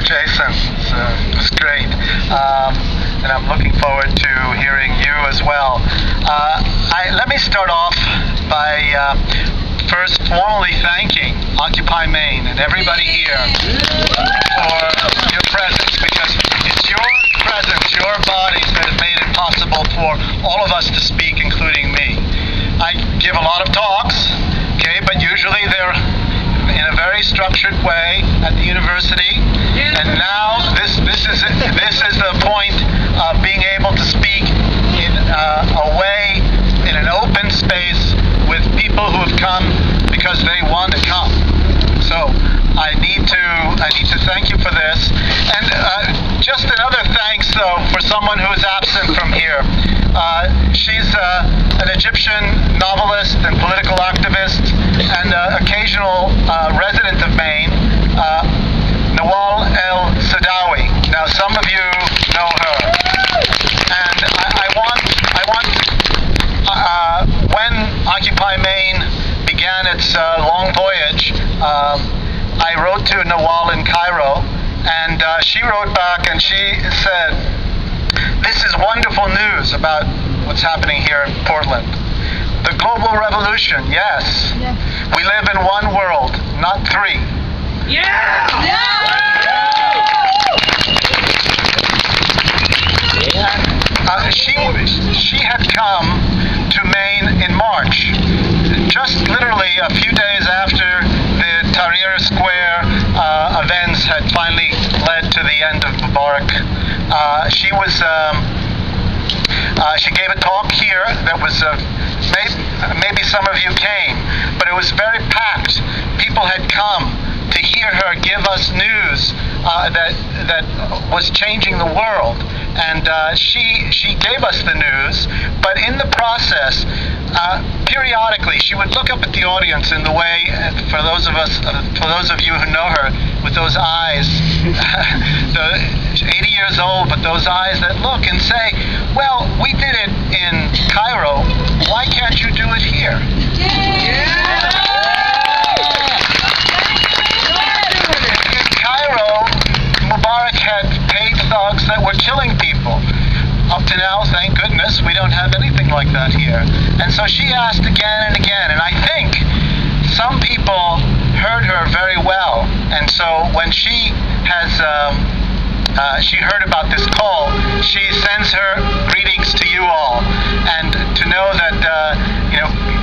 Jason. It was great. And I'm looking forward to hearing you as well. Let me start off by first formally thanking Occupy Maine and everybody here for your presence, because it's your presence, your bodies that have made it possible for all of us to speak, including me. I give a lot of talks, okay, but usually they're in a very structured way at the university, and now this is the point of being able to speak in a way, in an open space, with people who have come because they want to come. So I need to thank you for this, and just another thanks though for someone who is absent from here. She's an Egyptian novelist and political activist and occasional resident of Maine, Nawal El-Sadawi. Now, some of you know her, and I want when Occupy Maine began its long voyage, I wrote to Nawal in Cairo, and she wrote back and she said, "This is wonderful news about what's happening here in Portland. The global revolution, yes. We live in one world, not three." She had come to Maine in March, just literally a few days after the Tahrir Square events had finally led to the end of Mubarak. She gave a talk here that was maybe some of you came, but it was very packed. People had come to hear her give us news that was changing the world, and she gave us the news. But in the process, periodically, she would look up at the audience in the way, for those of you who know her, with those eyes, 80 years old, but those eyes that look and say, "Well, we did it in Cairo. Why can't you do it here?" In Cairo, Mubarak had paid thugs that were killing people. Up to now, thank goodness, we don't have anything like that here. And so she asked again and again, and I think some people heard her very well. And so when she heard about this call, she sends her greetings to you all, and to know that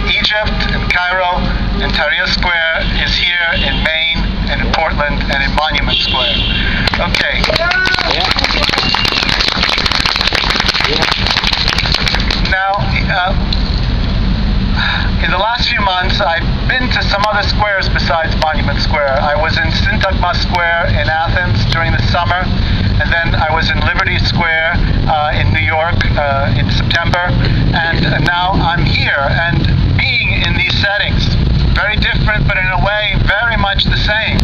Egypt and Cairo and Tahrir Square is here in Maine and in Portland and in Monument Square. Okay. Now, in the last few months, I've been to some other squares besides Monument Square. I was in Syntagma Square in Athens during the summer, and then I was in Liberty Square in New York in September, and now I'm here. And being in these settings, very different, but in a way very much the same.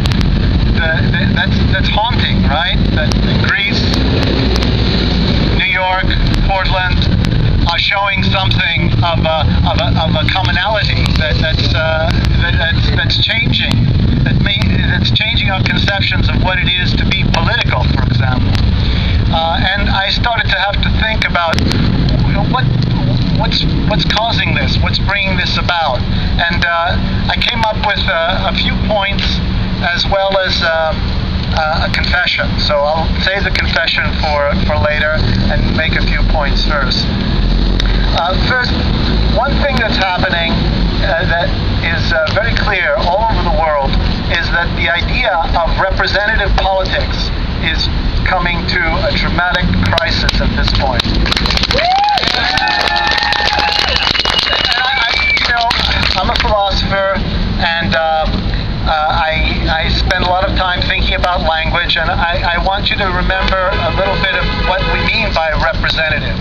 That's haunting, right? That Greece, New York, Portland are showing something of a commonality that's changing. That's changing our conceptions of what it is to be political, for example. And I started to have to think about what's causing this, what's bringing this about, and I came up with a few points as well as a confession. So I'll save the confession for later and make a few points first. First, one thing that's happening that is very clear all over the world is that the idea of representative politics is coming to a dramatic crisis at this point. I'm a philosopher, and I spend a lot of time thinking about language, and I want you to remember a little bit of what we mean by representative.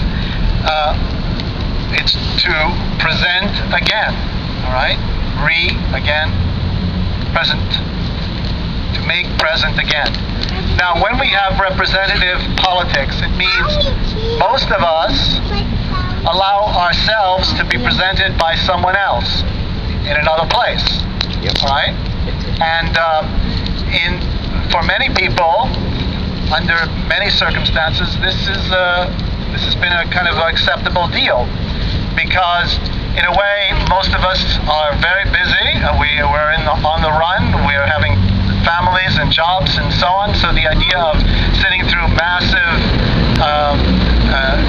It's to present again, all right? Again, present. To make present again. Now, when we have representative politics, it means most of us allow ourselves to be presented by someone else in another place, all right? And for many people, under many circumstances, this has been a kind of acceptable deal, because in a way most of us are very busy. We're on the run. We're having families and jobs and so on. So the idea of sitting through massive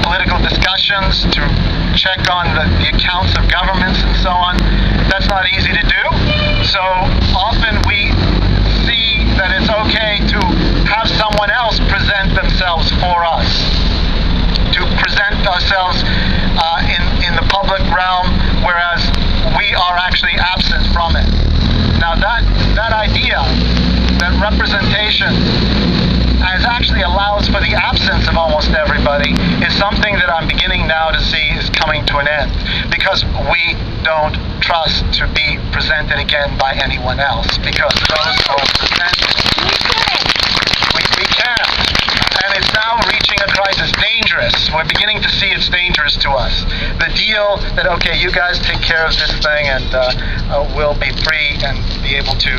political discussions to check on the accounts of governments and so on, that's not easy to do. So often we see that it's okay to have someone else present themselves for us, to present ourselves in the public realm, whereas we are actually absent from it. Now that idea, that representation, as actually allows for the absence of almost everybody, is something that I'm beginning now to see is coming to an end, because we don't trust to be presented again by anyone else, because those who are presented, we can't. And it's now reaching a crisis. Dangerous. We're beginning to see it's dangerous to us. The deal that, okay, you guys take care of this thing and we'll be free and be able to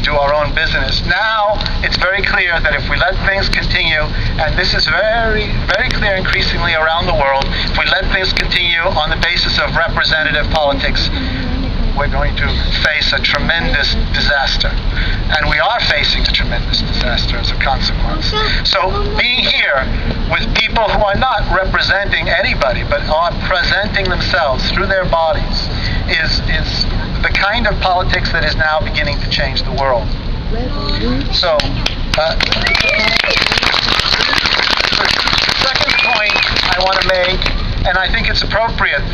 do our own business. Now it's very clear that if we let things continue, and this is very, very clear increasingly around the world, if we let things continue on the basis of representative politics, we're going to face a tremendous disaster. And we are facing a tremendous disaster as a consequence. So being here with people who are not representing anybody, but are presenting themselves through their bodies, is the kind of politics that is now beginning to change the world. So, the second point I want to make, and I think it's appropriate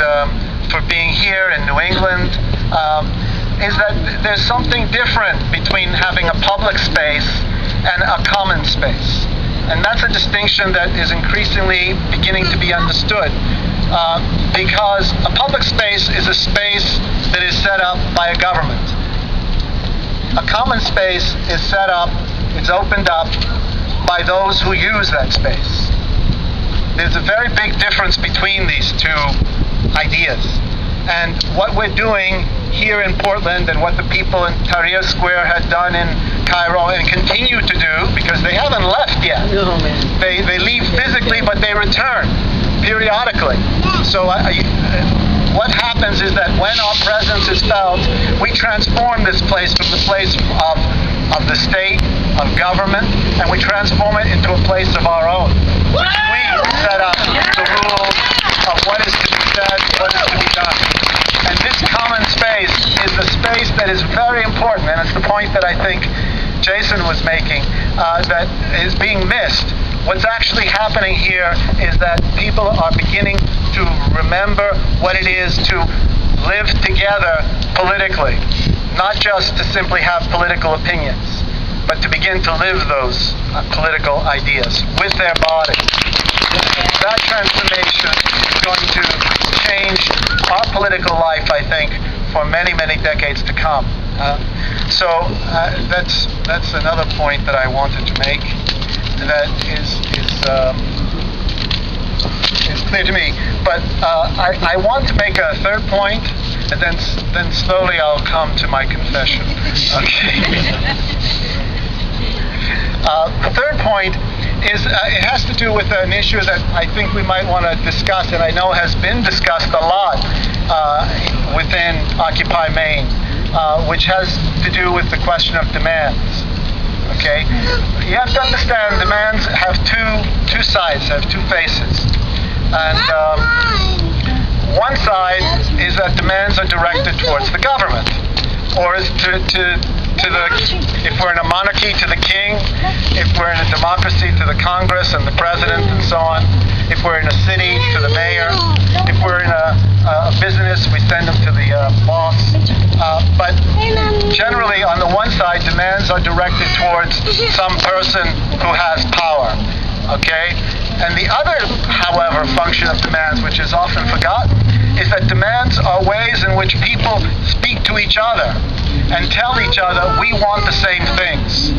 for being here in New England, is that there's something different between having a public space and a common space. And that's a distinction that is increasingly beginning to be understood, because a public space is a space that is set up by a government. A common space is set up, it's opened up by those who use that space. There's a very big difference between these two ideas. And what we're doing here in Portland, and what the people in Tahrir Square had done in Cairo and continue to do, because they haven't left yet. No, man. They leave physically, but they return periodically. So what happens is that when our presence is felt, we transform this place from the place of the state, of government, and we transform it into a place of our own. We set up the rules of what is to be said, what is to be done. And this common space is the space that is very important, and it's the point that I think Jason was making, that is being missed. What's actually happening here is that people are beginning to remember what it is to live together politically, not just to simply have political opinions, but to begin to live those political ideas with their bodies. That transformation is going to change our political life, I think, for many, many decades to come. So that's another point that I wanted to make. That is clear to me. But I want to make a third point, and then slowly I'll come to my confession. Okay. The third point is it has to do with an issue that I think we might want to discuss, and I know has been discussed a lot within Occupy Maine, which has to do with the question of demands. Okay, you have to understand demands have two sides, have two faces, and one side is that demands are directed towards the government, or is to the, if we're in a monarchy, to the king, if we're in a democracy, to the Congress and the president and so on, if we're in a city, to the mayor, if we're in a business, we send them to the boss. But generally, on the one side, demands are directed towards some person who has power, okay? And the other, however, function of demands, which is often forgotten, is that demands are ways in which people speak to each other and tell each other, we want the same things.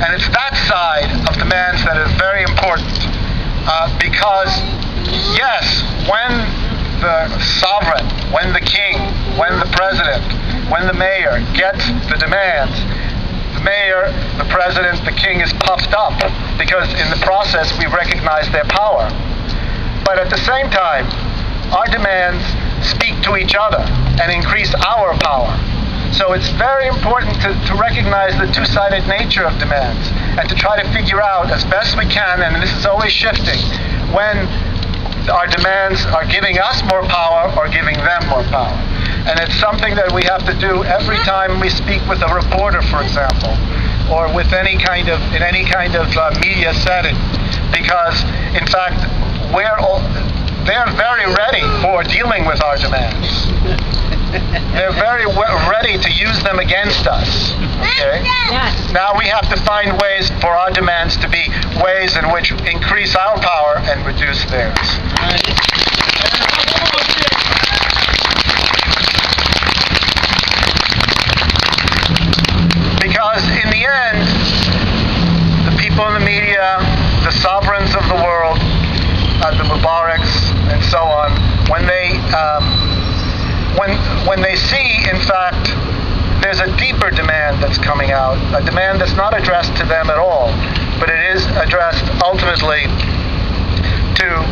And it's that side of demands that is very important, because, yes, when the sovereign, when the king, when the president, when the mayor gets the demands, the mayor, the president, the king is puffed up because in the process we recognize their power. But at the same time, our demands speak to each other and increase our power. So it's very important to recognize the two-sided nature of demands and to try to figure out as best we can, and this is always shifting, when our demands are giving us more power or giving them more power. And it's something that we have to do every time we speak with a reporter, for example, or with in any kind of media setting, because in fact they're very ready for dealing with our demands. They're very ready to use them against us. Okay? Yes. Now we have to find ways for our demands to be ways in which increase our power and reduce theirs. Because in the end, the people in the media, the sovereigns of the world, the Mubaraks and so on, when they see, in fact, there's a deeper demand that's coming out, a demand that's not addressed to them at all, but it is addressed ultimately to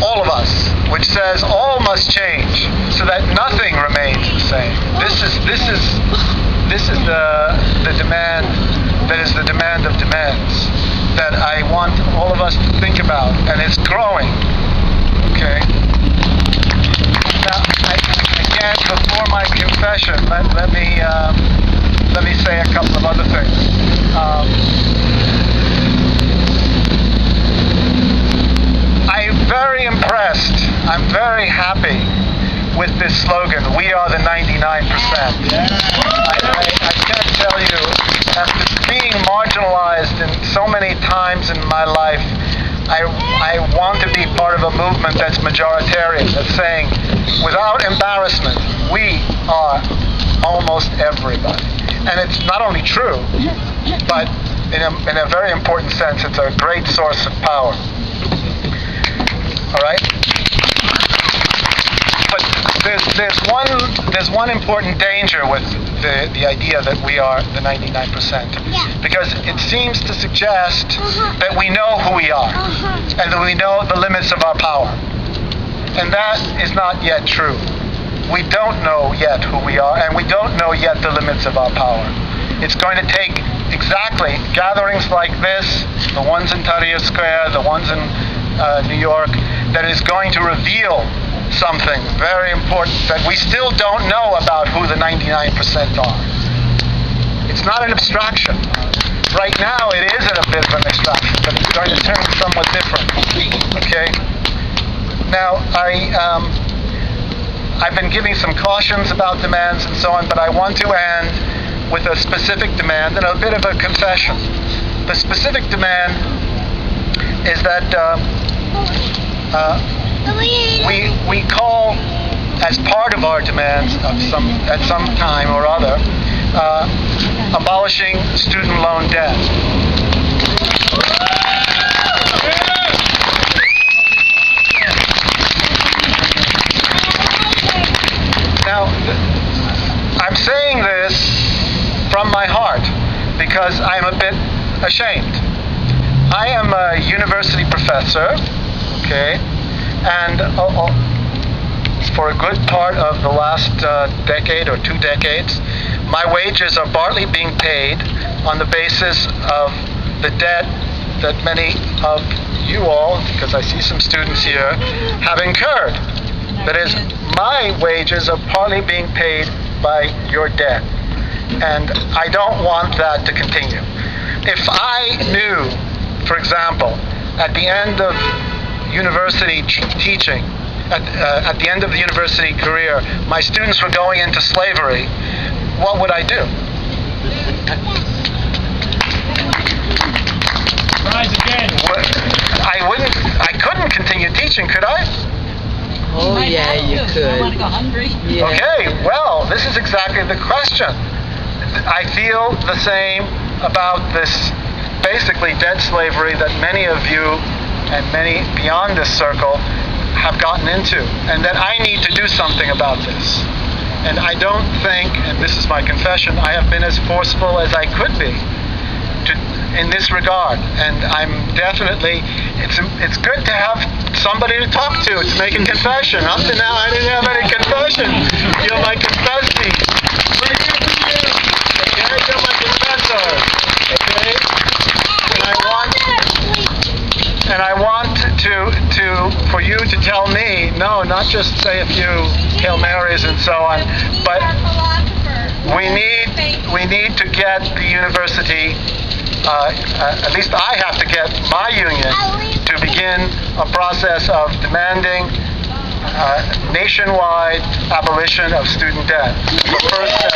all of us, which says all must change so that nothing remains the same. This is the demand that is the demand of demands that I want all of us to think about, and it's growing. Okay. Now, again, before my confession, let me say a couple of other things. I'm very impressed. I'm very happy with this slogan, "We are the 99%." I can't tell you, after being marginalized in so many times in my life, I want to be part of a movement that's majoritarian, that's saying, without embarrassment, we are almost everybody. And it's not only true, but in a very important sense, it's a great source of power. All right? But there's one important danger with the idea that we are the 99%, because it seems to suggest that we know who we are and that we know the limits of our power, and that is not yet true. We don't know yet who we are, and we don't know yet the limits of our power. It's going to take exactly gatherings like this, the ones in Tahrir Square, the ones in New York, that is going to reveal something very important that we still don't know about who the 99% are. It's not an abstraction. Right now it is a bit of an abstraction, but it's going to turn somewhat different. Okay? Now, I've been giving some cautions about demands and so on, but I want to end with a specific demand and a bit of a confession. The specific demand is that we call, as part of our demands at some time or other, abolishing student loan debt. Now, I'm saying this from my heart because I'm a bit ashamed. I am a university professor, okay, and for a good part of the last decade or 2 decades, my wages are partly being paid on the basis of the debt that many of you all, because I see some students here, have incurred. That is, my wages are partly being paid by your debt, and I don't want that to continue. If I knew, for example, at the end of university teaching, at the end of the university career, my students were going into slavery, what would I do? Rise again. I couldn't continue teaching, could I? Oh yeah, you could. I want to go hungry. Yeah. Okay, well, this is exactly the question. I feel the same about this basically debt slavery that many of you and many beyond this circle have gotten into, and that I need to do something about this. And I don't think, and this is my confession, I have been as forceful as I could be in this regard. And I'm definitely, it's good to have somebody to talk to make a confession. Up to now, I didn't have any confession. You're my confessee. We're here for you. Okay, you're my confessor. Okay, and I want to for you to tell me, no, not just say a few Hail Marys and so on, but we need to get the university. At least I have to get my union to begin a process of demanding nationwide abolition of student debt. The first step.